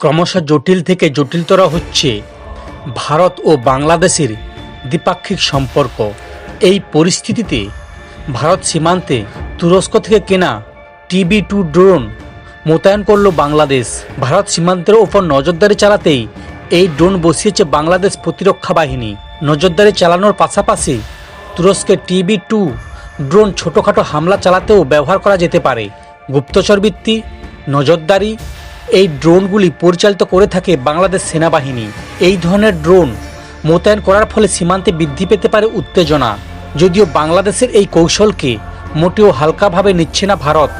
ক্রমশ জটিল থেকে জটিলতর হচ্ছে ভারত ও বাংলাদেশের দ্বিপাক্ষিক সম্পর্ক। এই পরিস্থিতিতে ভারত সীমান্তে তুরস্ক থেকে কেনা TB2 ড্রোন মোতায়েন করল বাংলাদেশ। ভারত সীমান্তের ওপর নজরদারি চালাতেই এই ড্রোন বসিয়েছে বাংলাদেশ প্রতিরক্ষা বাহিনী। নজরদারি চালানোর পাশাপাশি তুরস্কের TB2 ড্রোন ছোটোখাটো হামলা চালাতেও ব্যবহার করা যেতে পারে। গুপ্তচরবৃত্তি, নজরদারি এই ড্রোনগুলি পরিচালিত করে থাকে বাংলাদেশ সেনাবাহিনী। এই ধরনের ড্রোন মোতায়েন করার ফলে সীমান্তে বৃদ্ধি পেতে পারে উত্তেজনা। যদিও বাংলাদেশের এই কৌশলকে মোটেও হালকাভাবে নিচ্ছে না ভারত।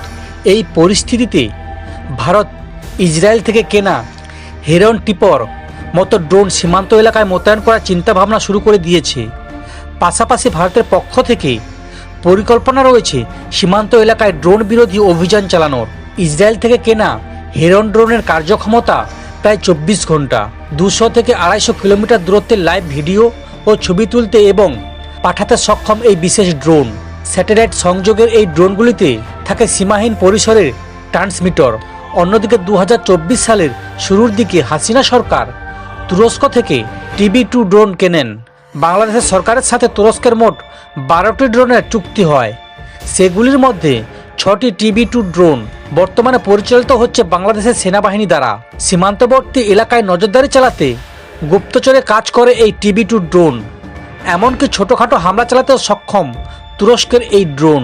এই পরিস্থিতিতে ভারত ইসরায়েল থেকে কেনা হেরন টিপর মতো ড্রোন সীমান্ত এলাকায় মোতায়েন করার চিন্তাভাবনা শুরু করে দিয়েছে। পাশাপাশি ভারতের পক্ষ থেকে পরিকল্পনা রয়েছে সীমান্ত এলাকায় ড্রোন বিরোধী অভিযান চালানোর। ইসরায়েল থেকে কেনা হেরন ড্রোনের কার্যক্ষমতা প্রায় 24 ঘন্টা, 200 থেকে 250 কিলোমিটার দূরত্বের লাইভ ভিডিও ও ছবি তুলতে এবং পাঠাতে সক্ষম এই বিশেষ ড্রোন। স্যাটেলাইট সংযোগের এই ড্রোনগুলিতে থাকে সীমাহীন পরিসরের ট্রান্সমিটার। অন্যদিকে 2024 সালের শুরুর দিকে হাসিনা সরকার তুরস্ক থেকে TB2 ড্রোন কেনেন। বাংলাদেশের সরকারের সাথে তুরস্কের মোট 12টি ড্রোনের চুক্তি হয়। সেগুলির মধ্যে 6টি TB2 ড্রোন বর্তমানে পরিচালিত হচ্ছে বাংলাদেশের সেনাবাহিনী দ্বারা। সীমান্তবর্তী এলাকায় নজরদারি চালাতে গুপ্তচরে কাজ করে এই TB2 ড্রোন। এমনকি ছোটোখাটো হামলা চালাতেও সক্ষম তুরস্কের এই ড্রোন।